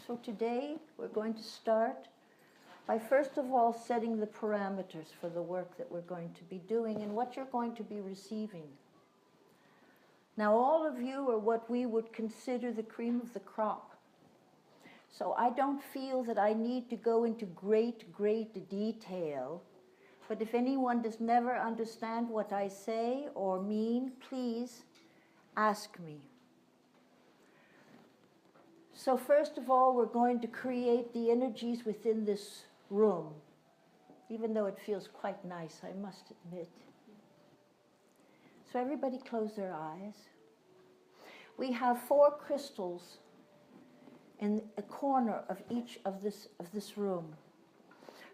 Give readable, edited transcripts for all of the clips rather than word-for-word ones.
So today we're going to start by first of all setting the parameters for the work that we're going to be doing and what you're going to be receiving. Now all of you are what we would consider the cream of the crop. So I don't feel that I need to go into great detail, but if anyone does never understand what I say or mean, please ask me. So first of all, we're going to create the energies within this room, even though it feels quite nice, I must admit. So everybody close their eyes. We have 4 crystals in a corner of each of this room.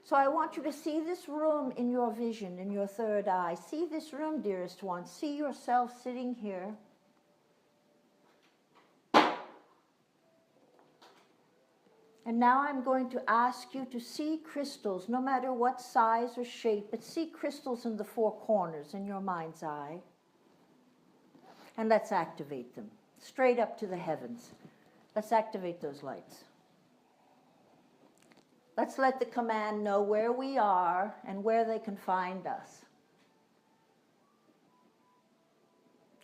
So I want you to see this room in your vision, in your third eye. See this room, dearest one. See yourself sitting here. And now I'm going to ask you to see crystals, no matter what size or shape, but see crystals in the 4 corners in your mind's eye. And let's activate them, straight up to the heavens. Let's activate those lights. Let's let the command know where we are and where they can find us.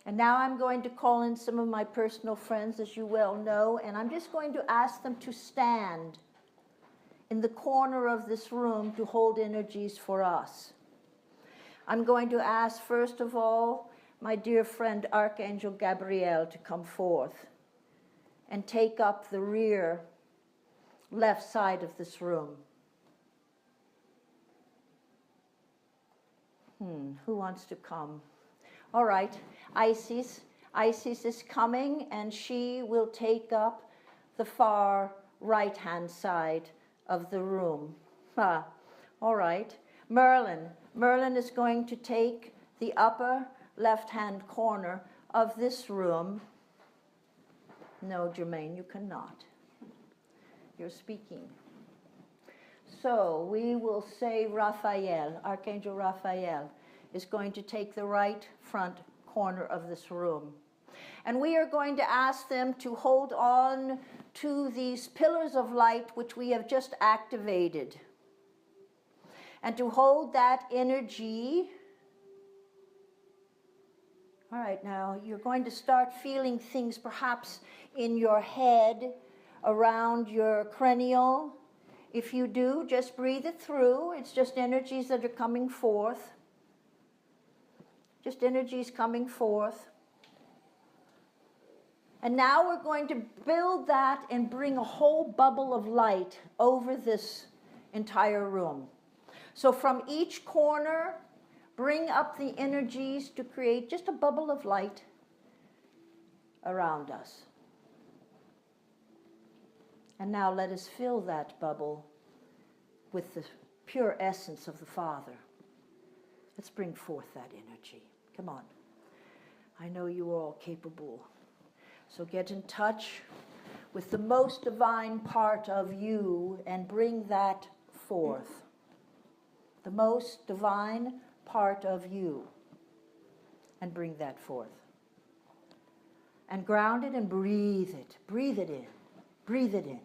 And now I'm going to call in some of my personal friends, as you well know, and I'm just going to ask them to stand in the corner of this room to hold energies for us. I'm going to ask, first of all, my dear friend Archangel Gabriel to come forth and take up the rear left side of this room. Who wants to come? All right, Isis is coming, and she will take up the far right-hand side of the room. All right, Merlin is going to take the upper left-hand corner of this room. No, Germaine, you cannot. You're speaking. So we will say Raphael, Archangel Raphael, is going to take the right front corner of this room. And we are going to ask them to hold on to these pillars of light which we have just activated. And to hold that energy. All right, now you're going to start feeling things perhaps in your head, around your cranial. If you do, just breathe it through. It's just energies that are coming forth. Just energies coming forth. And now we're going to build that and bring a whole bubble of light over this entire room. So from each corner, bring up the energies to create just a bubble of light around us. And now let us fill that bubble with the pure essence of the Father. Let's bring forth that energy. Come on. I know you are all capable. So get in touch with the most divine part of you and bring that forth. The most divine part of you. And bring that forth. And ground it and breathe it. Breathe it in. Breathe it in.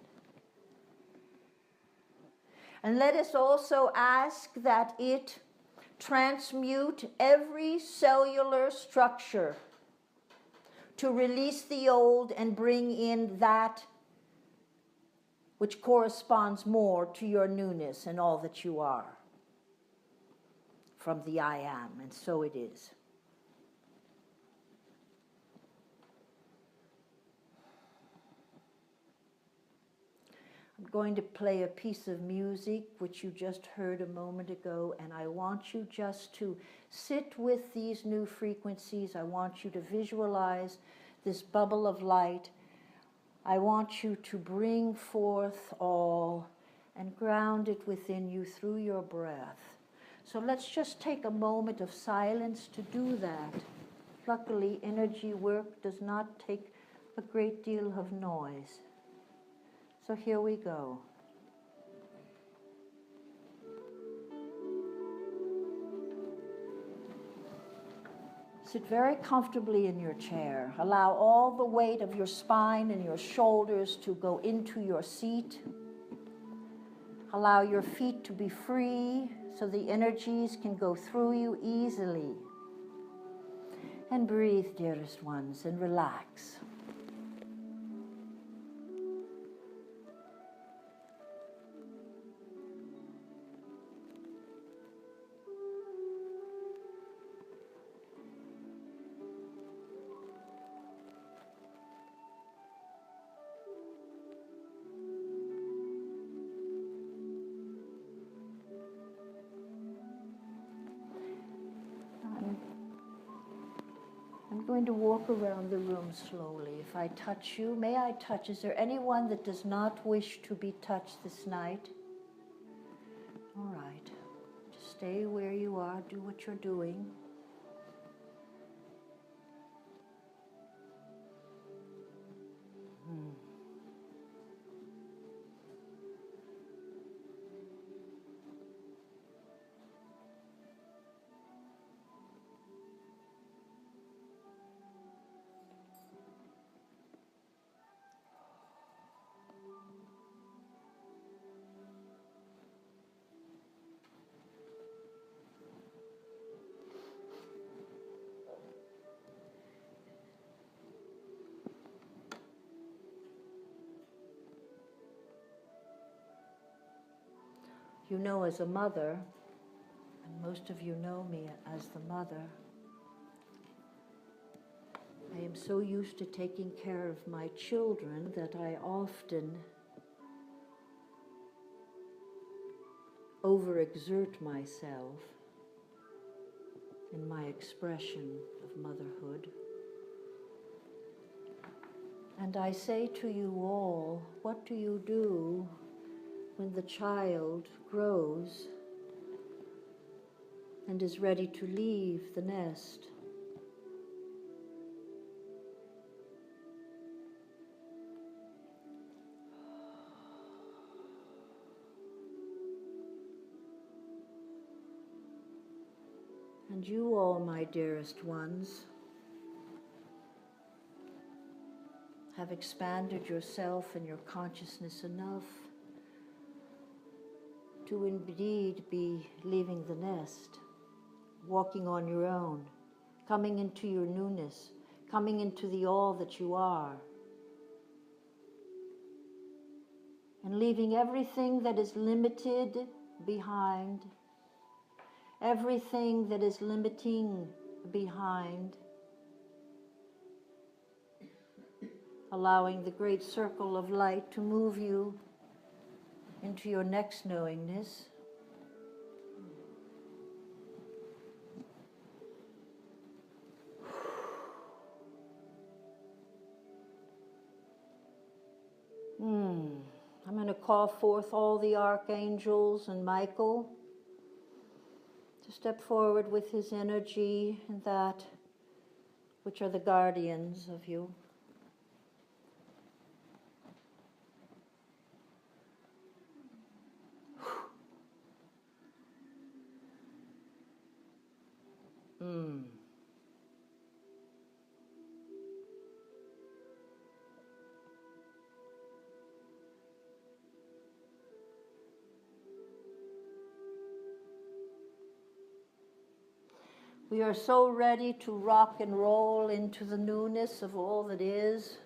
And let us also ask that it transmute every cellular structure to release the old and bring in that which corresponds more to your newness and all that you are from the I am, and so it is. I'm going to play a piece of music which you just heard a moment ago, and I want you just to sit with these new frequencies. I want you to visualize this bubble of light. I want you to bring forth all and ground it within you through your breath. So let's just take a moment of silence to do that. Luckily, energy work does not take a great deal of noise. So here we go. Sit very comfortably in your chair. Allow all the weight of your spine and your shoulders to go into your seat. Allow your feet to be free so the energies can go through you easily. And breathe, dearest ones, and relax. I'm going to walk around the room slowly. If I touch you, may I touch? Is there anyone that does not wish to be touched this night? All right. Just stay where you are. Do what you're doing. You know, as a mother, and most of you know me as the mother, I am so used to taking care of my children that I often overexert myself in my expression of motherhood. And I say to you all, what do you do when the child grows and is ready to leave the nest? And you all, my dearest ones, have expanded yourself and your consciousness enough to indeed be leaving the nest, walking on your own, coming into your newness, coming into the all that you are, and leaving everything that is limited behind, everything that is limiting behind, allowing the great circle of light to move you into your next knowingness. I'm going to call forth all the archangels and Michael to step forward with his energy and that which are the guardians of you. We are so ready to rock and roll into the newness of all that is.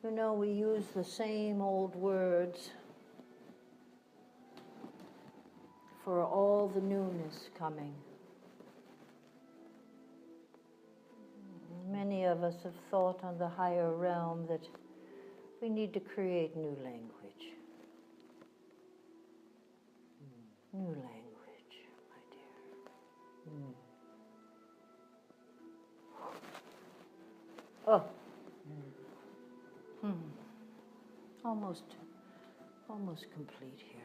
You know, we use the same old words for all the newness coming. Many of us have thought on the higher realm that we need to create new language. New language, my dear. Oh. Almost complete here.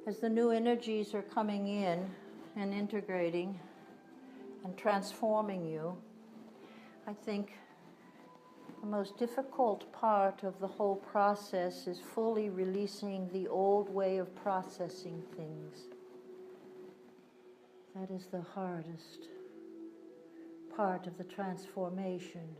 As the new energies are coming in and integrating and transforming you, I think the most difficult part of the whole process is fully releasing the old way of processing things. That is the hardest part of the transformation.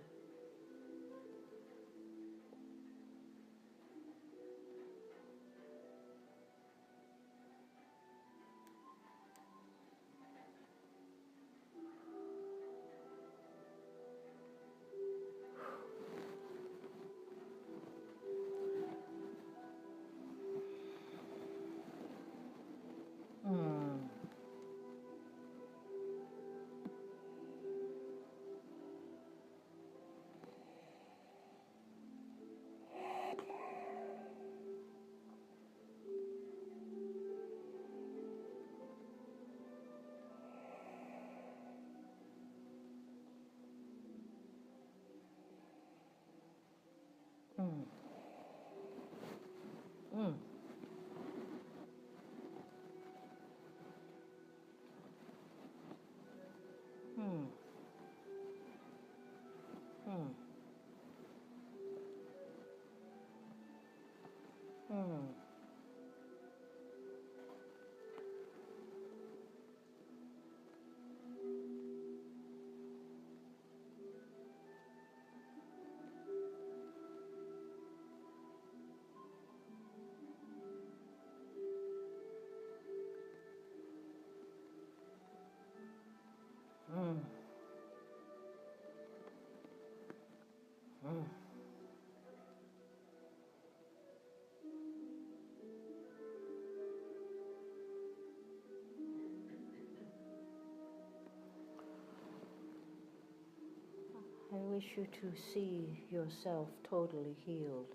I wish you to see yourself totally healed.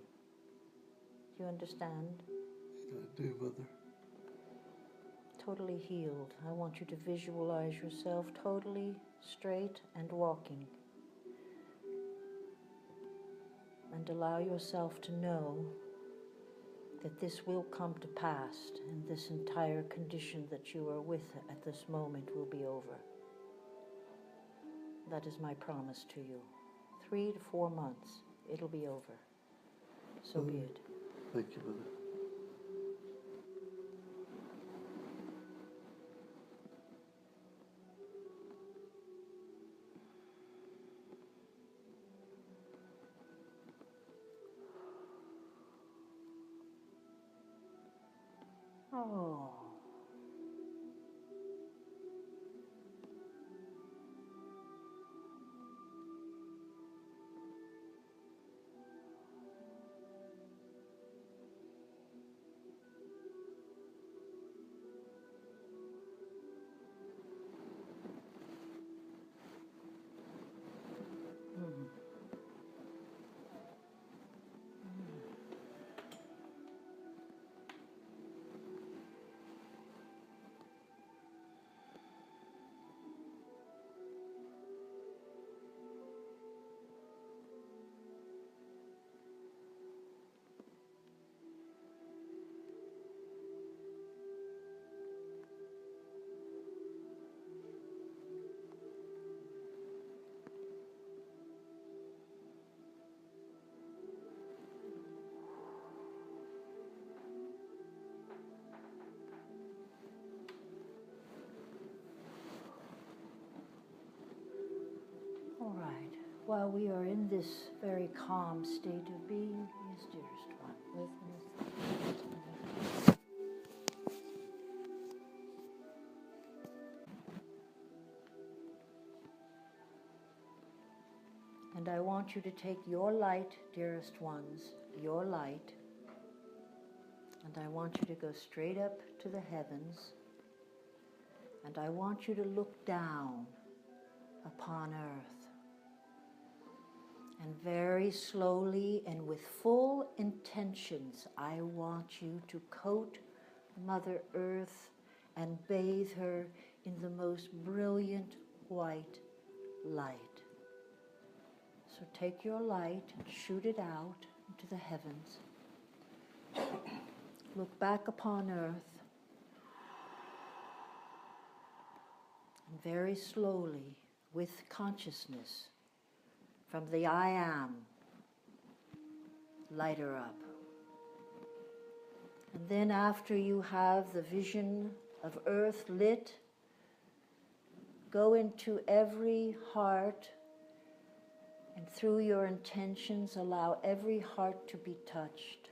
Do you understand? I do, Mother. Totally healed. I want you to visualize yourself totally straight and walking. And allow yourself to know that this will come to pass and this entire condition that you are with at this moment will be over. That is my promise to you. 3 to 4 months, it'll be over. So be it. Thank you, Mother. Oh. while we are in this very calm state of being, yes, dearest one, with us. And I want you to take your light, dearest ones, your light, and I want you to go straight up to the heavens, and I want you to look down upon earth. And very slowly and with full intentions, I want you to coat Mother Earth and bathe her in the most brilliant white light. So take your light and shoot it out into the heavens. Look back upon earth. And very slowly, with consciousness, from the I am, light her up. And then after you have the vision of earth lit, go into every heart, and through your intentions allow every heart to be touched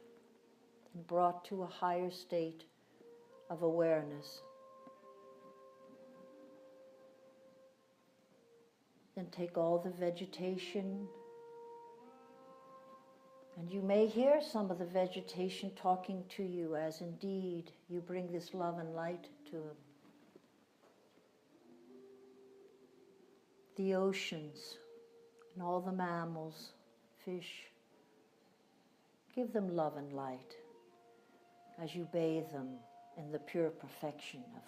and brought to a higher state of awareness. Then take all the vegetation, and you may hear some of the vegetation talking to you as indeed you bring this love and light to them. The oceans and all the mammals, fish, give them love and light as you bathe them in the pure perfection of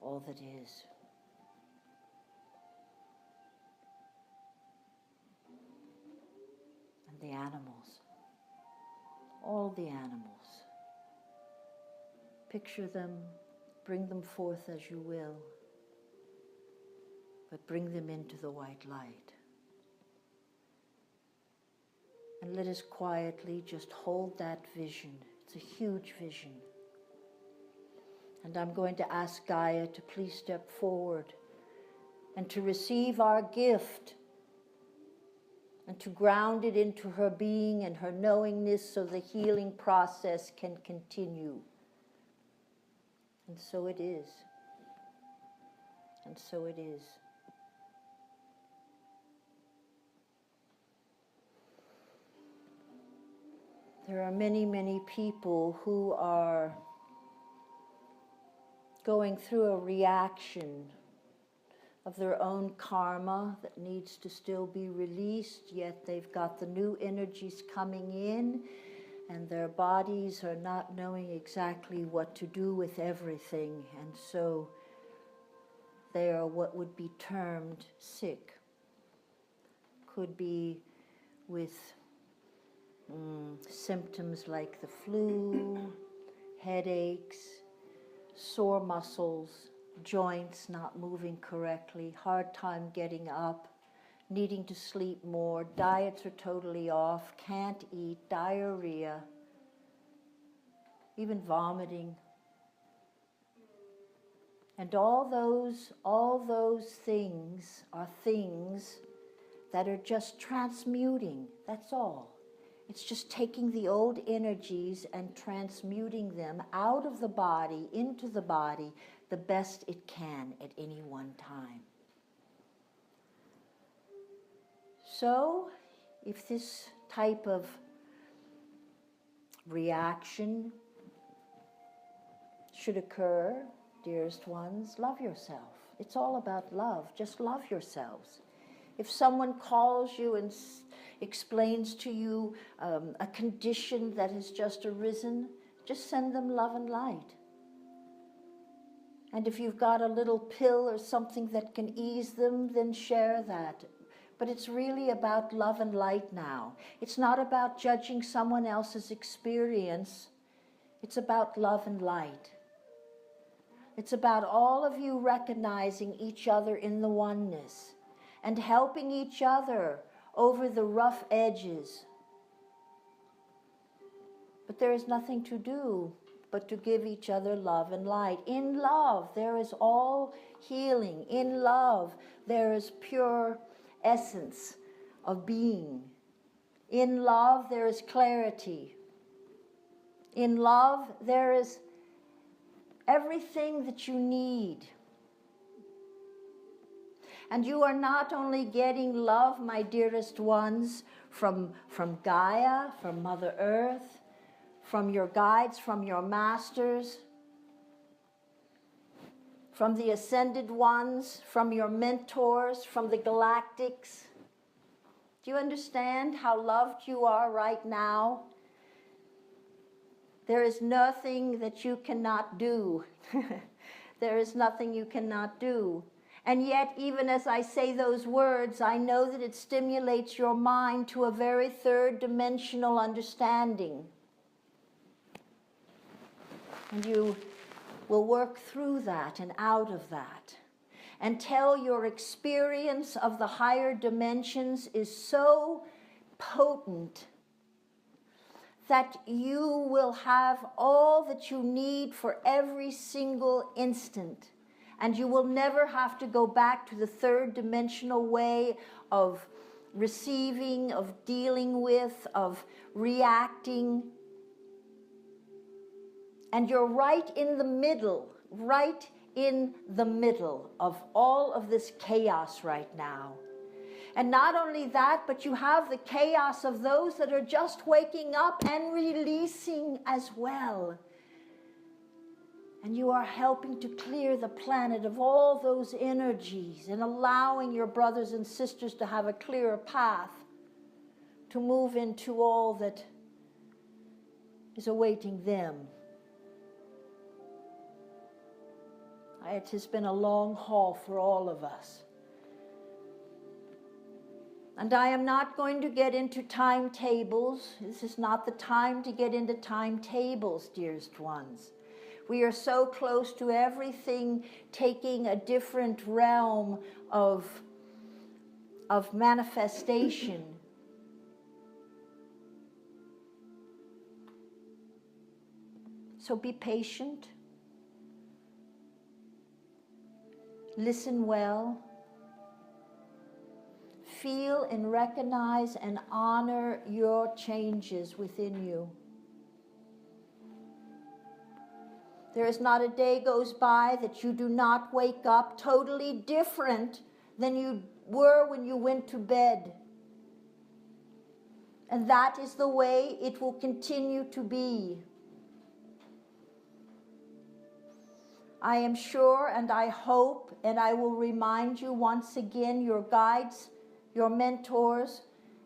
all that is. And the animals, all the animals. Picture them, bring them forth as you will, but bring them into the white light. And let us quietly just hold that vision. It's a huge vision. And I'm going to ask Gaia to please step forward and to receive our gift and to ground it into her being and her knowingness so the healing process can continue. And so it is. And so it is. There are many, many people who are going through a reaction of their own karma that needs to still be released, yet they've got the new energies coming in, and their bodies are not knowing exactly what to do with everything, and so they are what would be termed sick. Could be with symptoms like the flu, headaches, sore muscles, joints not moving correctly, hard time getting up, needing to sleep more, diets are totally off, can't eat, diarrhea, even vomiting. And all those things are things that are just transmuting, that's all. It's just taking the old energies and transmuting them out of the body into the body the best it can at any one time. So, if this type of reaction should occur, dearest ones, love yourself. It's all about love. Just love yourselves. If someone calls you and explains to you a condition that has just arisen, just send them love and light. And if you've got a little pill or something that can ease them, then share that. But it's really about love and light now. It's not about judging someone else's experience. It's about love and light. It's about all of you recognizing each other in the oneness and helping each other over the rough edges. But there is nothing to do but to give each other love and light. In love, there is all healing. In love, there is pure essence of being. In love, there is clarity. In love, there is everything that you need. And you are not only getting love, my dearest ones, from Gaia, from Mother Earth, from your guides, from your masters, from the ascended ones, from your mentors, from the galactics. Do you understand how loved you are right now? There is nothing that you cannot do. There is nothing you cannot do. And yet, even as I say those words, I know that it stimulates your mind to a very third-dimensional understanding. And you will work through that and out of that until your experience of the higher dimensions is so potent that you will have all that you need for every single instant. And you will never have to go back to the third-dimensional way of receiving, of dealing with, of reacting. And you're right in the middle of all of this chaos right now. And not only that, but you have the chaos of those that are just waking up and releasing as well. And you are helping to clear the planet of all those energies and allowing your brothers and sisters to have a clearer path to move into all that is awaiting them. It has been a long haul for all of us. And I am not going to get into timetables. This is not the time to get into timetables, dearest ones. We are so close to everything taking a different realm of manifestation. So be patient. Listen well. Feel and recognize and honor your changes within you. There is not a day goes by that you do not wake up totally different than you were when you went to bed. And that is the way it will continue to be. I am sure and I hope, and I will remind you once again, your guides, your mentors,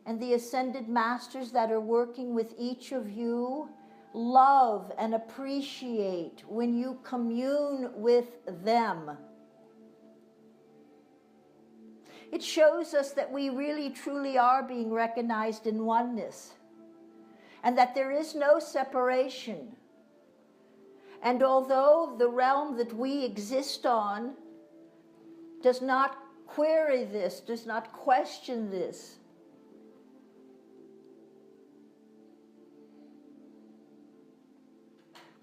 and the ascended masters that are working with each of you love and appreciate when you commune with them. It shows us that we really truly are being recognized in oneness, and that there is no separation. And although the realm that we exist on does not query this, does not question this,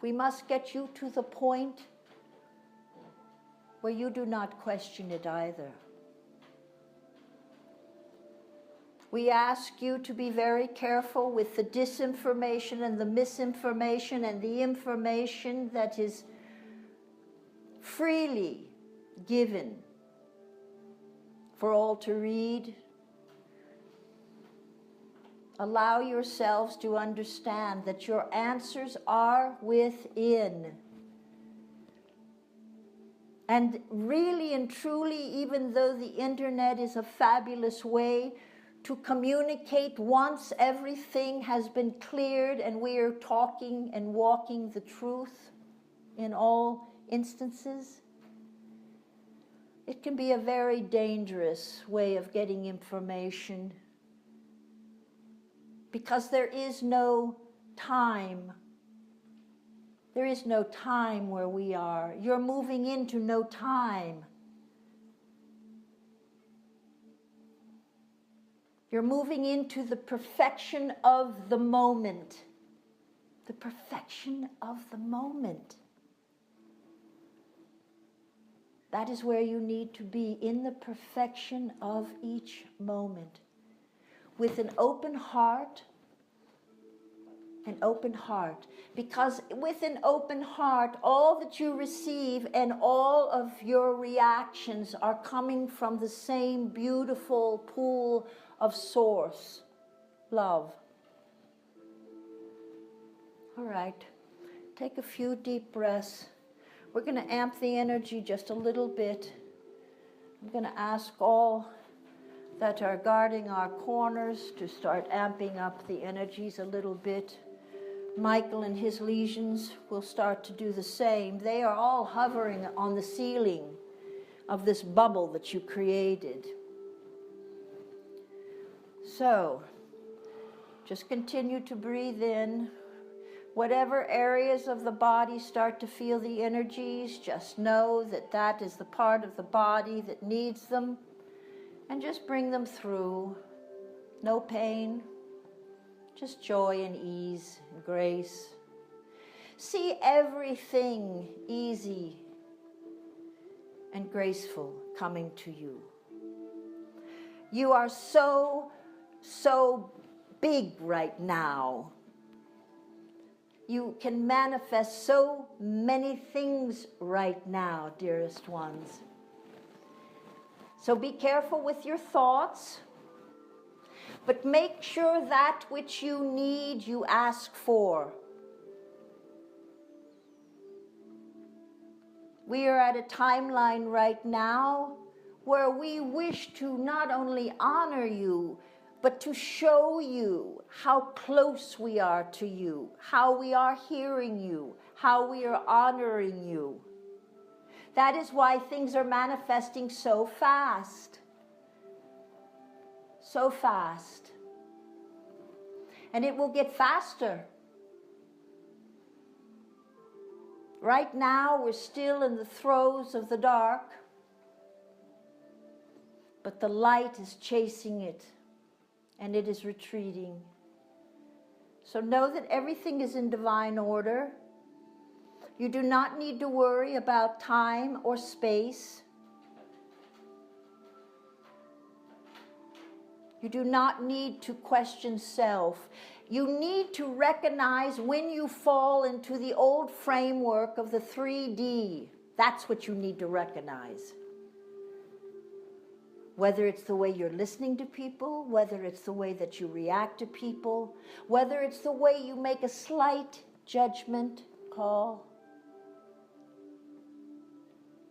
we must get you to the point where you do not question it either. We ask you to be very careful with the disinformation and the misinformation and the information that is freely given for all to read. Allow yourselves to understand that your answers are within. And really and truly, even though the internet is a fabulous way to communicate once everything has been cleared and we are talking and walking the truth in all instances, it can be a very dangerous way of getting information, because there is no time. There is no time where we are. You're moving into no time. You're moving into the perfection of the moment. The perfection of the moment. That is where you need to be, in the perfection of each moment. with an open heart. An open heart. Because with an open heart, all that you receive and all of your reactions are coming from the same beautiful pool of source, love. All right. Take a few deep breaths. We're going to amp the energy just a little bit. I'm going to ask all that are guarding our corners to start amping up the energies a little bit. Michael and his legions will start to do the same. They are all hovering on the ceiling of this bubble that you created. So, just continue to breathe in. Whatever areas of the body start to feel the energies, just know that that is the part of the body that needs them, and just bring them through. No pain. Just joy and ease and grace. See everything easy and graceful coming to you. You are so big right now. You can manifest so many things right now, dearest ones. So be careful with your thoughts. But make sure that which you need, you ask for. We are at a timeline right now where we wish to not only honor you, but to show you how close we are to you, how we are hearing you, how we are honoring you. That is why things are manifesting so fast. So fast. And it will get faster. Right now, we're still in the throes of the dark, but the light is chasing it, and it is retreating. So know that everything is in divine order. You do not need to worry about time or space. You do not need to question self. You need to recognize when you fall into the old framework of the 3D. That's what you need to recognize. Whether it's the way you're listening to people, whether it's the way that you react to people, whether it's the way you make a slight judgment call,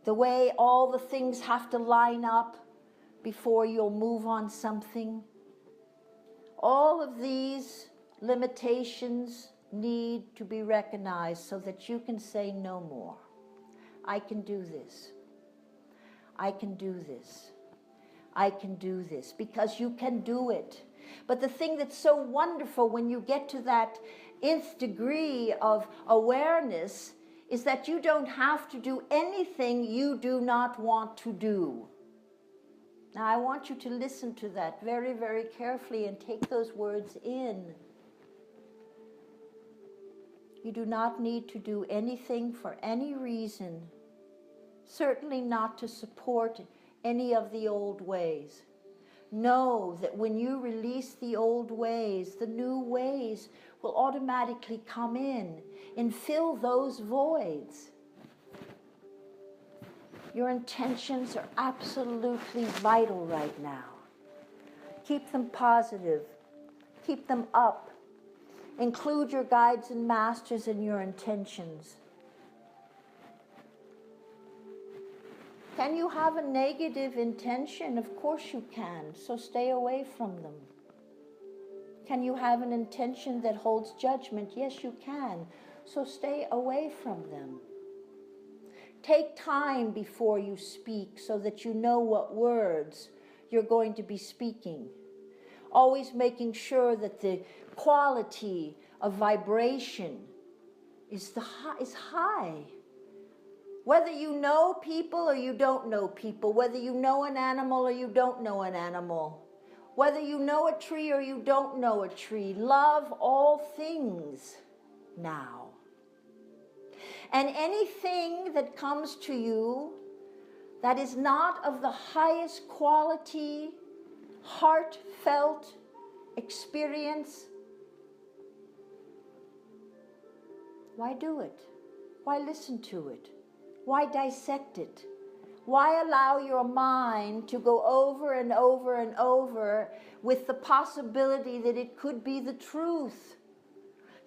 the way all the things have to line up before you'll move on something. All of these limitations need to be recognized so that you can say no more. I can do this. I can do this. I can do this, because you can do it. But the thing that's so wonderful when you get to that nth degree of awareness is that you don't have to do anything you do not want to do. Now, I want you to listen to that very, very carefully and take those words in. You do not need to do anything for any reason, certainly not to support any of the old ways. Know that when you release the old ways, the new ways will automatically come in and fill those voids. Your intentions are absolutely vital right now. Keep them positive. Keep them up. Include your guides and masters in your intentions. Can you have a negative intention? Of course you can, so stay away from them. Can you have an intention that holds judgment? Yes, you can, so stay away from them. Take time before you speak so that you know what words you're going to be speaking. Always making sure that the quality of vibration is high. Whether you know people or you don't know people, whether you know an animal or you don't know an animal, whether you know a tree or you don't know a tree, love all things now. And anything that comes to you that is not of the highest quality, heartfelt experience, why do it? Why listen to it? Why dissect it? Why allow your mind to go over and over and over with the possibility that it could be the truth?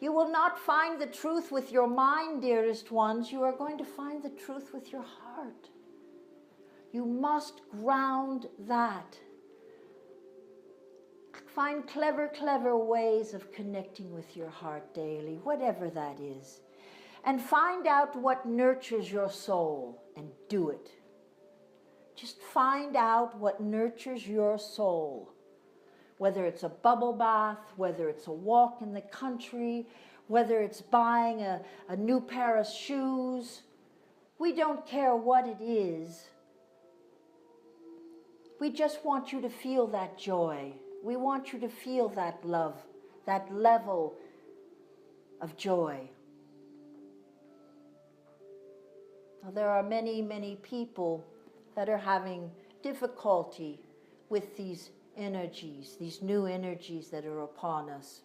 You will not find the truth with your mind, dearest ones. You are going to find the truth with your heart. You must ground that. Find clever ways of connecting with your heart daily, whatever that is. And find out what nurtures your soul and do it. Just find out what nurtures your soul. Whether it's a bubble bath, whether it's a walk in the country, whether it's buying a new pair of shoes. We don't care what it is. We just want you to feel that joy. We want you to feel that love, that level of joy. Now, there are many people that are having difficulty with these energies, these new energies that are upon us.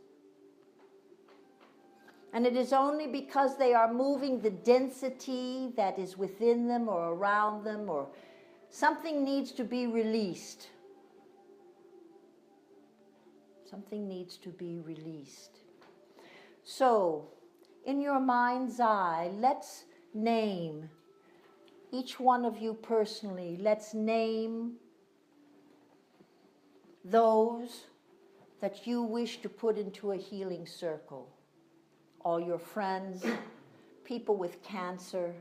And it is only because they are moving the density that is within them or around them, or something needs to be released. Something needs to be released. So, in your mind's eye, let's name, each one of you personally, let's name those that you wish to put into a healing circle. All your friends, people with cancer.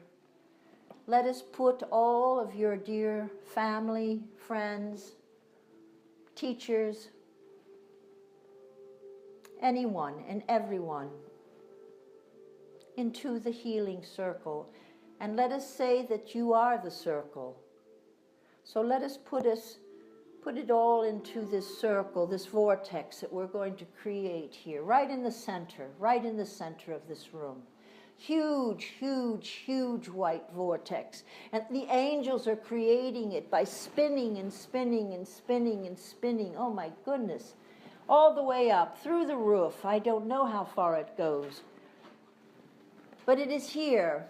Let us put all of your dear family, friends, teachers, anyone and everyone into the healing circle. And let us say that you are the circle. So let us put it all into this circle, this vortex that we're going to create here, right in the center of this room. Huge white vortex. And the angels are creating it by spinning and spinning and spinning and spinning. Oh my goodness. All the way up, through the roof. I don't know how far it goes. But it is here.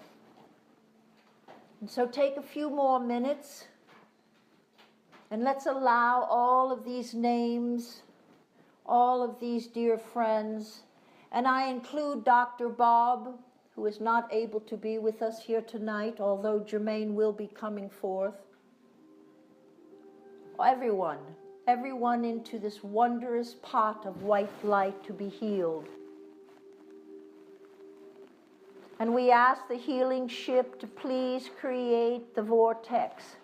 And so take a few more minutes. And let's allow all of these names, all of these dear friends, and I include Dr. Bob, who is not able to be with us here tonight, although Germaine will be coming forth. Everyone into this wondrous pot of white light to be healed. And we ask the healing ship to please create the vortex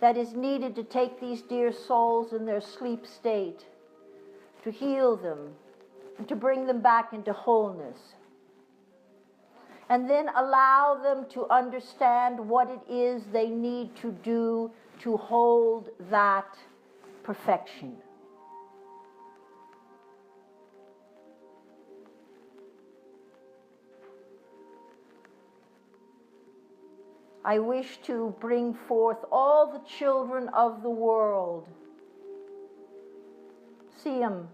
that is needed to take these dear souls in their sleep state, to heal them, and to bring them back into wholeness. And then allow them to understand what it is they need to do to hold that perfection. I wish to bring forth all the children of the world. See them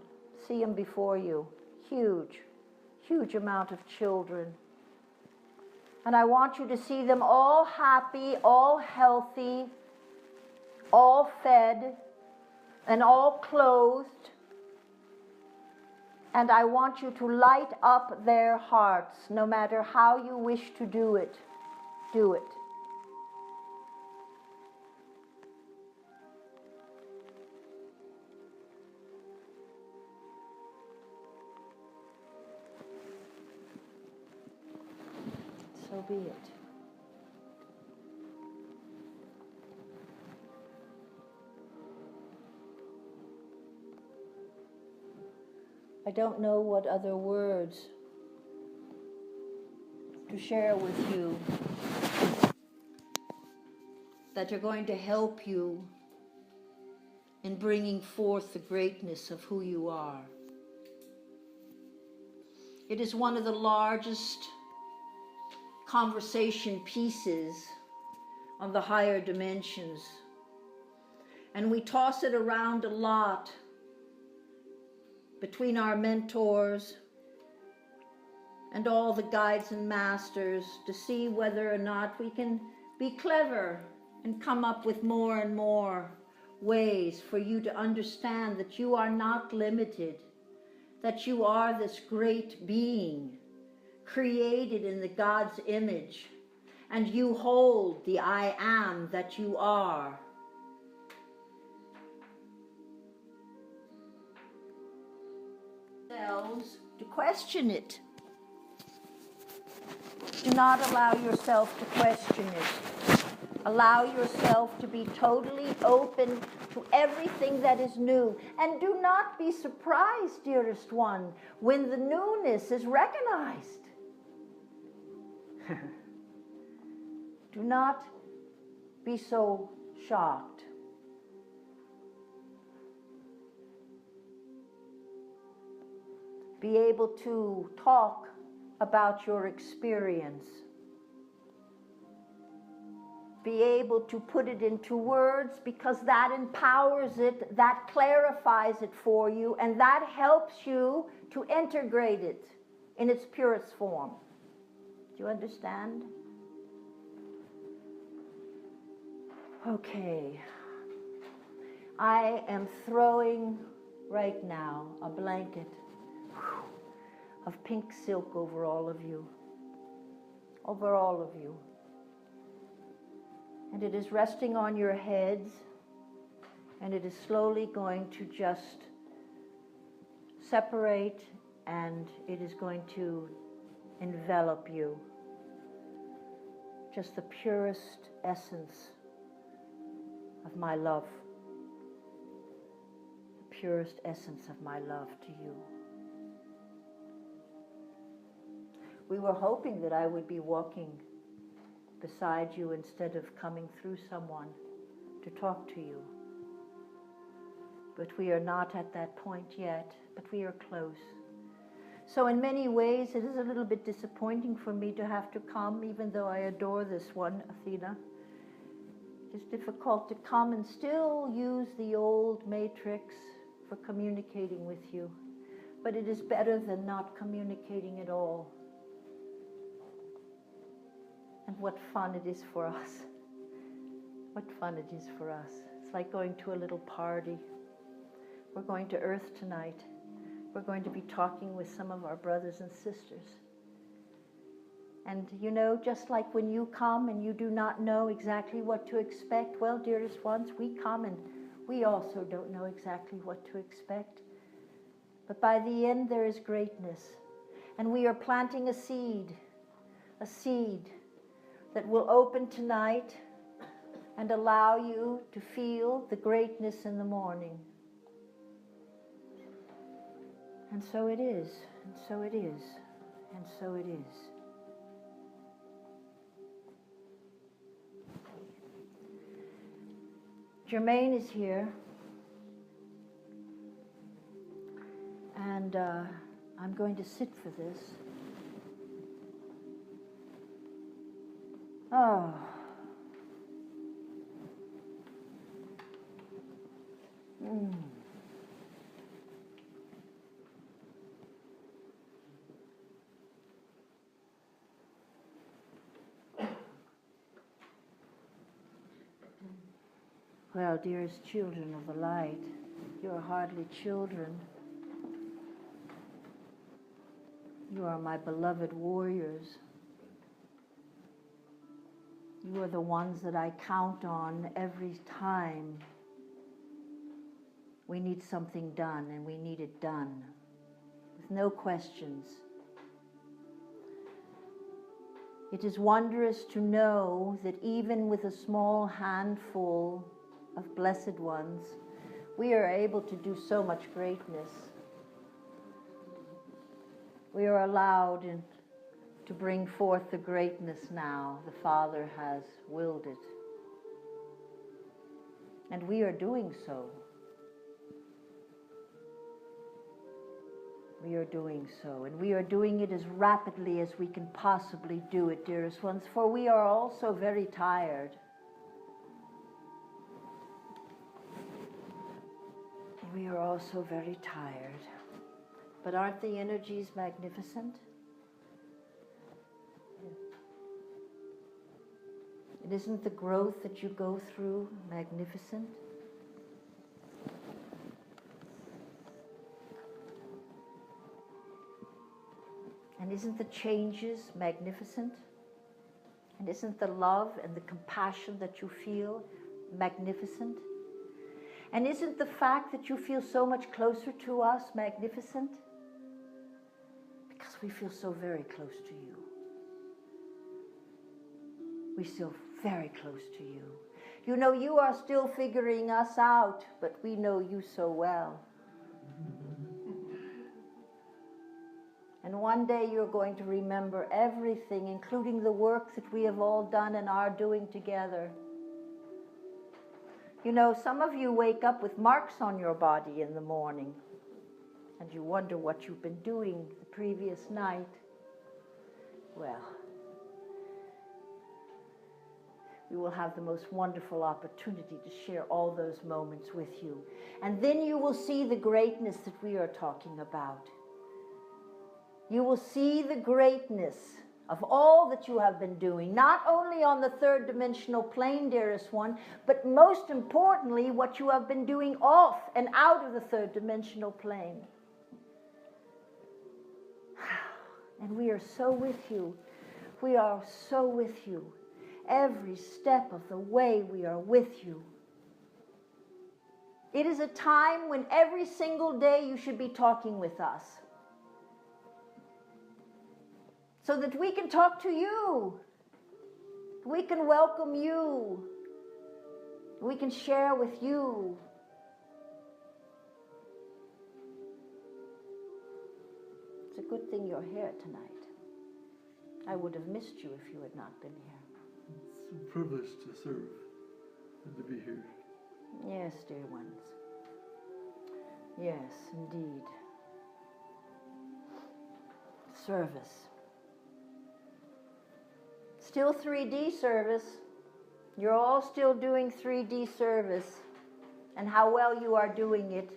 before you. Huge amount of children. And I want you to see them all happy, all healthy, all fed, and all clothed. And I want you to light up their hearts, no matter how you wish to do it. Do it. So be it. I don't know what other words to share with you that are going to help you in bringing forth the greatness of who you are. It is one of the largest conversation pieces on the higher dimensions. And we toss it around a lot between our mentors and all the guides and masters to see whether or not we can be clever and come up with more and more ways for you to understand that you are not limited, that you are this great being created in the God's image, and you hold the I am that you are. To question it. Do not allow yourself to question it. Allow yourself to be totally open to everything that is new. And do not be surprised, dearest one, when the newness is recognized. Do not be so shocked. Be able to talk about your experience. Be able to put it into words, because that empowers it, that clarifies it for you, and that helps you to integrate it in its purest form. Do you understand? Okay. I am throwing right now a blanket of pink silk over all of you. Over all of you. And it is resting on your heads, and it is slowly going to just separate, and it is going to envelop you. Just the purest essence of my love. The purest essence of my love to you. We were hoping that I would be walking beside you instead of coming through someone to talk to you. But we are not at that point yet, but we are close. So in many ways, it is a little bit disappointing for me to have to come, even though I adore this one, Athena. It's difficult to come and still use the old matrix for communicating with you. But it is better than not communicating at all. And what fun it is for us. What fun it is for us. It's like going to a little party. We're going to Earth tonight. We're going to be talking with some of our brothers and sisters. And you know, just like when you come and you do not know exactly what to expect, well, dearest ones, we come and we also don't know exactly what to expect. But by the end, there is greatness. And we are planting a seed that will open tonight and allow you to feel the greatness in the morning. And so it is, and so it is, and so it is. Germaine is here, and I'm going to sit for this. Oh. Well, dearest children of the light, you are hardly children. You are my beloved warriors. You are the ones that I count on every time we need something done, and we need it done, with no questions. It is wondrous to know that even with a small handful of blessed ones, we are able to do so much greatness. We are allowed to bring forth the greatness now. The Father has willed it. And we are doing so. We are doing so. And we are doing it as rapidly as we can possibly do it, dearest ones, for we are also very tired. We are also very tired. But aren't the energies magnificent? And isn't the growth that you go through magnificent? And isn't the changes magnificent? And isn't the love and the compassion that you feel magnificent? And isn't the fact that you feel so much closer to us magnificent? Because we feel so very close to you. We feel very close to you. You know, you are still figuring us out, but we know you so well. And one day you're going to remember everything, including the work that we have all done and are doing together. You know, some of you wake up with marks on your body in the morning, and you wonder what you've been doing the previous night. Well, we will have the most wonderful opportunity to share all those moments with you. And then you will see the greatness that we are talking about. You will see the greatness of all that you have been doing, not only on the third dimensional plane, dearest one, but most importantly, what you have been doing off and out of the third dimensional plane. And we are so with you. We are so with you. Every step of the way we are with you. It is a time when every single day you should be talking with us, so that we can talk to you, we can welcome you, we can share with you. It's a good thing you're here tonight. I would have missed you if you had not been here. It's a privilege to serve and to be here. Yes, dear ones. Yes, indeed. Service. Still 3D service. You're all still doing 3D service. And how well you are doing it.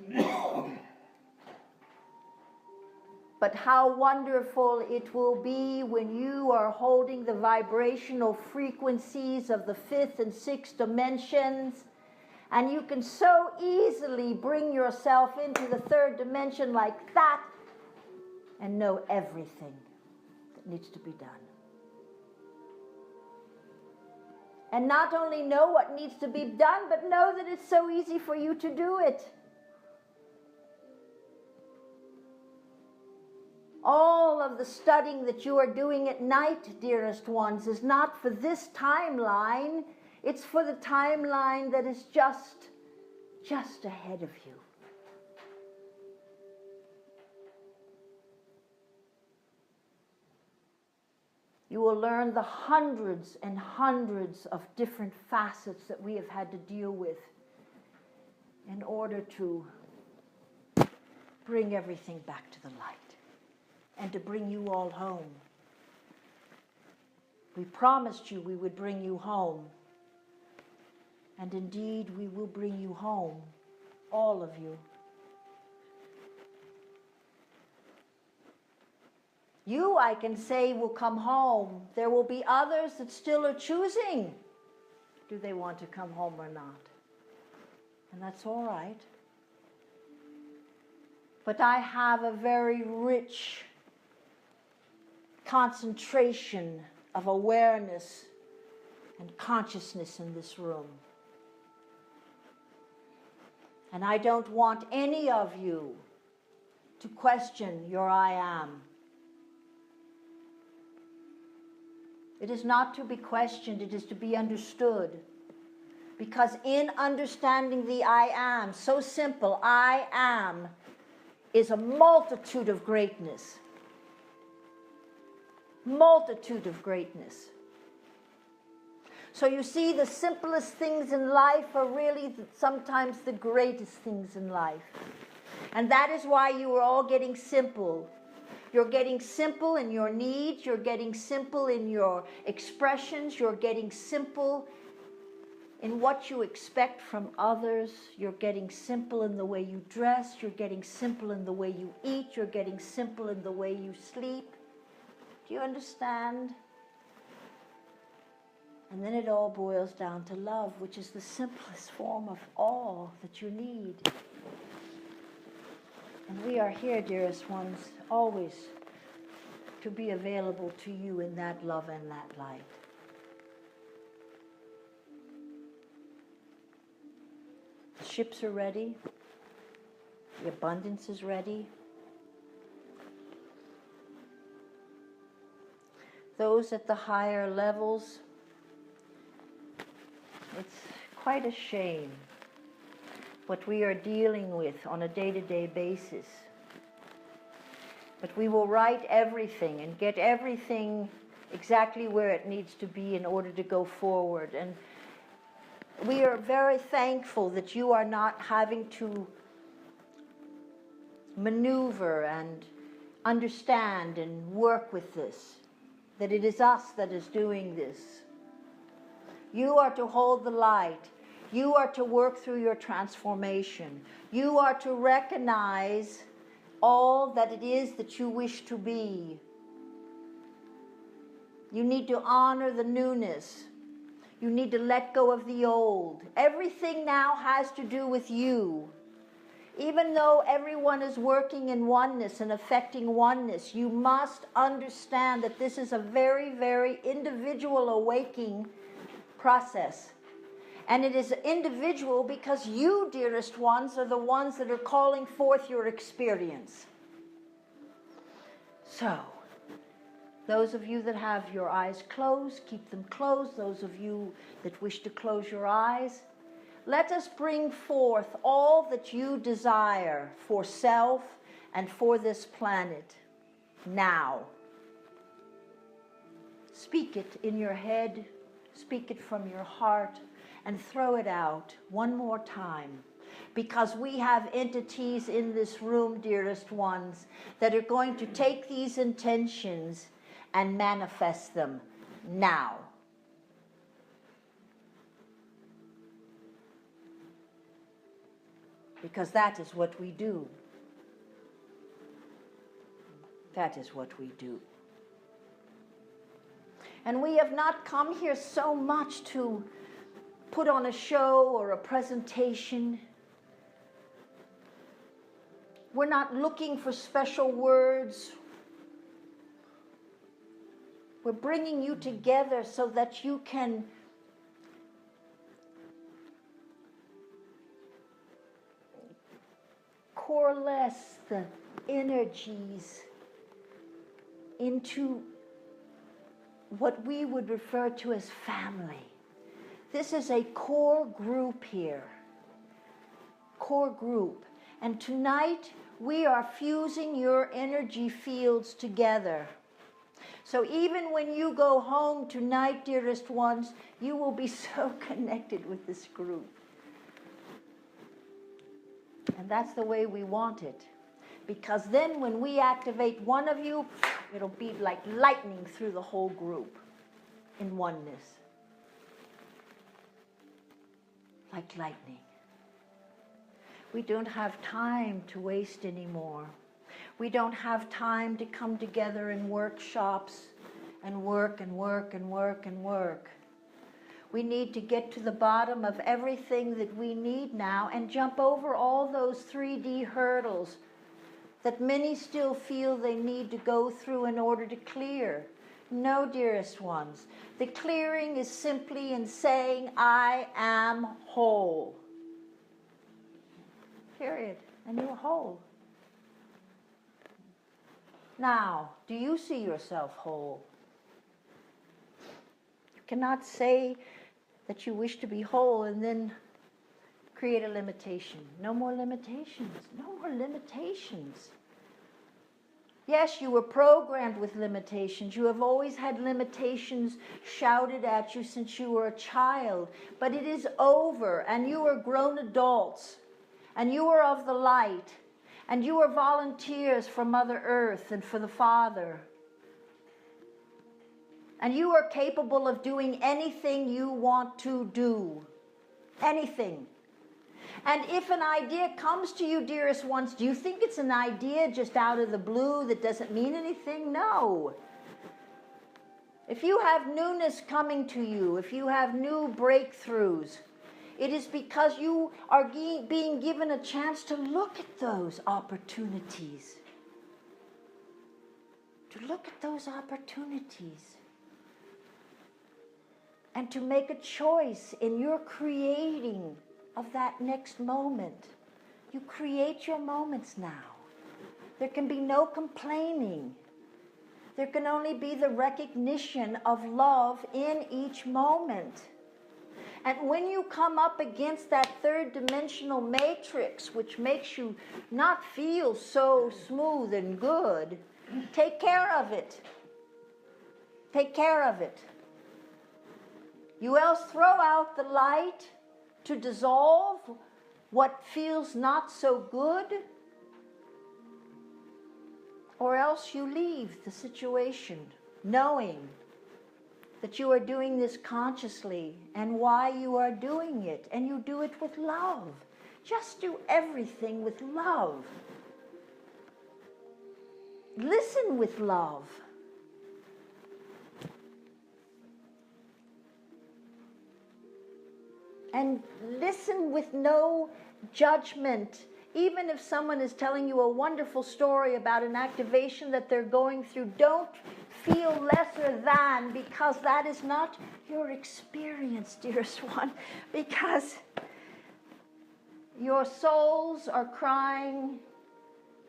But how wonderful it will be when you are holding the vibrational frequencies of the fifth and sixth dimensions, and you can so easily bring yourself into the third dimension like that and know everything that needs to be done. And not only know what needs to be done, but know that it's so easy for you to do it. All of the studying that you are doing at night, dearest ones, is not for this timeline. It's for the timeline that is just ahead of you. You will learn the hundreds and hundreds of different facets that we have had to deal with in order to bring everything back to the light and to bring you all home. We promised you we would bring you home. And indeed, we will bring you home, all of you. You, I can say, will come home. There will be others that still are choosing. Do they want to come home or not? And that's all right. But I have a very rich concentration of awareness and consciousness in this room. And I don't want any of you to question your I am. It is not to be questioned, it is to be understood. Because in understanding the I am, so simple, I am, is a multitude of greatness. Multitude of greatness. So you see, the simplest things in life are really sometimes the greatest things in life. And that is why you are all getting simple. You're getting simple in your needs, you're getting simple in your expressions, you're getting simple in what you expect from others. You're getting simple in the way you dress. You're getting simple in the way you eat. You're getting simple in the way you sleep. Do you understand? And then it all boils down to love, which is the simplest form of all that you need. And we are here, dearest ones, always to be available to you in that love and that light. The ships are ready. The abundance is ready. Those at the higher levels, it's quite a shame what we are dealing with on a day-to-day basis. But we will write everything and get everything exactly where it needs to be in order to go forward. And we are very thankful that you are not having to maneuver and understand and work with this, that it is us that is doing this. You are to hold the light. You are to work through your transformation. You are to recognize all that it is that you wish to be. You need to honor the newness. You need to let go of the old. Everything now has to do with you. Even though everyone is working in oneness and affecting oneness, you must understand that this is a very, very individual awakening process. And it is individual because you, dearest ones, are the ones that are calling forth your experience. So, those of you that have your eyes closed, keep them closed. Those of you that wish to close your eyes, let us bring forth all that you desire for self and for this planet now. Speak it in your head, speak it from your heart, and throw it out one more time. Because we have entities in this room, dearest ones, that are going to take these intentions and manifest them now. Because that is what we do. That is what we do. And we have not come here so much to put on a show or a presentation. We're not looking for special words. We're bringing you together so that you can coalesce the energies into what we would refer to as family. This is a core group here. Core group. And tonight we are fusing your energy fields together. So even when you go home tonight, dearest ones, you will be so connected with this group. And that's the way we want it. Because then when we activate one of you, it'll be like lightning through the whole group in oneness. Like lightning. We don't have time to waste anymore. We don't have time to come together in workshops and work and work and work and work. We need to get to the bottom of everything that we need now and jump over all those 3D hurdles that many still feel they need to go through in order to clear. No, dearest ones. The clearing is simply in saying, I am whole. Period. And you're whole. Now, do you see yourself whole? You cannot say that you wish to be whole and then create a limitation. No more limitations. No more limitations. Yes, you were programmed with limitations. You have always had limitations shouted at you since you were a child. But it is over, and you are grown adults, and you are of the light, and you are volunteers for Mother Earth and for the Father. And you are capable of doing anything you want to do. Anything. And if an idea comes to you, dearest ones, do you think it's an idea just out of the blue that doesn't mean anything? No. If you have newness coming to you, if you have new breakthroughs, it is because you are being given a chance to look at those opportunities. To look at those opportunities. And to make a choice in your creating of that next moment. You create your moments now. There can be no complaining. There can only be the recognition of love in each moment. And when you come up against that third dimensional matrix, which makes you not feel so smooth and good, take care of it. Take care of it. You else throw out the light to dissolve what feels not so good, or else you leave the situation knowing that you are doing this consciously and why you are doing it, and you do it with love. Just do everything with love. Listen with love. And listen with no judgment. Even if someone is telling you a wonderful story about an activation that they're going through, don't feel lesser than, because that is not your experience, dearest one. Because your souls are crying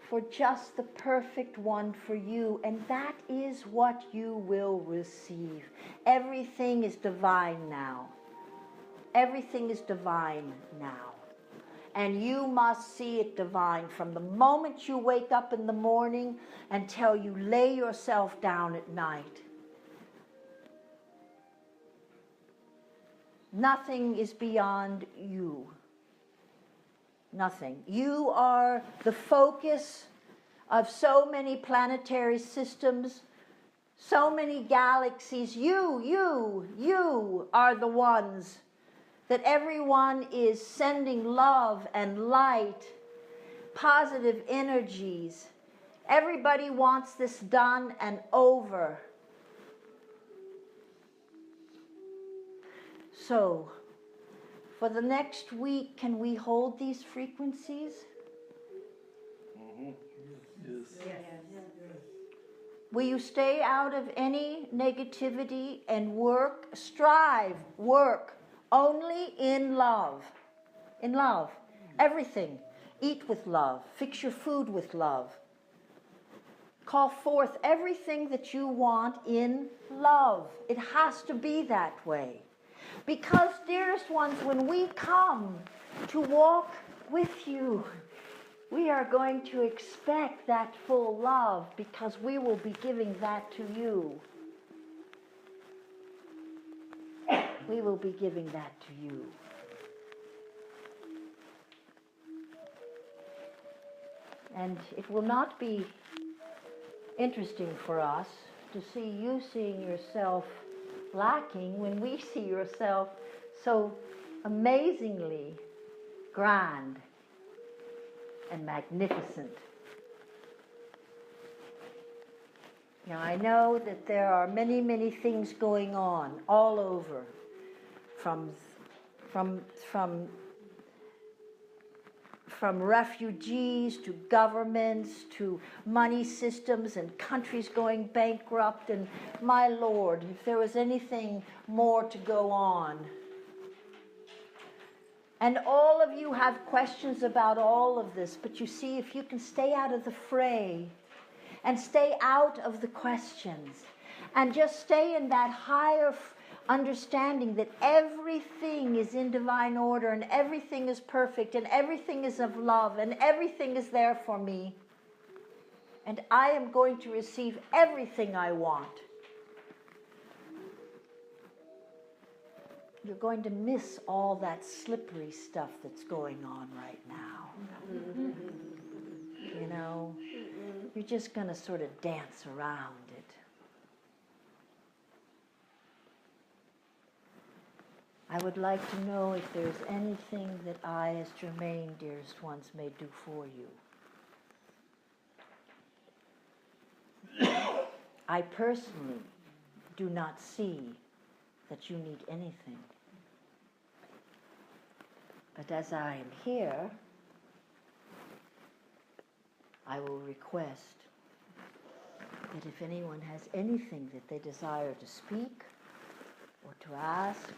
for just the perfect one for you, and that is what you will receive. Everything is divine now. Everything is divine now. And you must see it divine from the moment you wake up in the morning until you lay yourself down at night. Nothing is beyond you. Nothing. You are the focus of so many planetary systems, so many galaxies. You are the ones that everyone is sending love and light, positive energies. Everybody wants this done and over. So, for the next week, can we hold these frequencies? Mm-hmm. Yes. Will you stay out of any negativity and work, strive, work, only in love. In love. Everything. Eat with love. Fix your food with love. Call forth everything that you want in love. It has to be that way. Because, dearest ones, when we come to walk with you, we are going to expect that full love, because we will be giving that to you. We will be giving that to you. And it will not be interesting for us to see you seeing yourself lacking when we see yourself so amazingly grand and magnificent. Now, I know that there are many, many things going on all over, from refugees to governments to money systems and countries going bankrupt. And my Lord, if there was anything more to go on. And all of you have questions about all of this, but you see, if you can stay out of the fray and stay out of the questions and just stay in that higher understanding that everything is in divine order and everything is perfect and everything is of love and everything is there for me, and I am going to receive everything I want, you're going to miss all that slippery stuff that's going on right now. You know, you're just going to sort of dance around it. I would like to know if there's anything that I, as Germaine, dearest ones, may do for you. I personally do not see that you need anything. But as I am here, I will request that if anyone has anything that they desire to speak or to ask,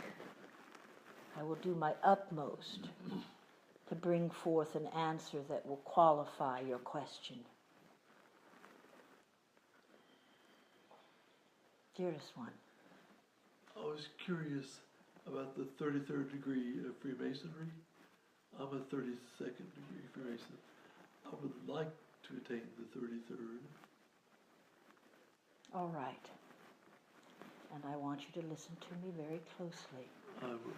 I will do my utmost to bring forth an answer that will qualify your question. Dearest one. I was curious about the 33rd degree of Freemasonry. I'm a 32nd degree Freemason. I would like to attain the 33rd. All right. And I want you to listen to me very closely. I would.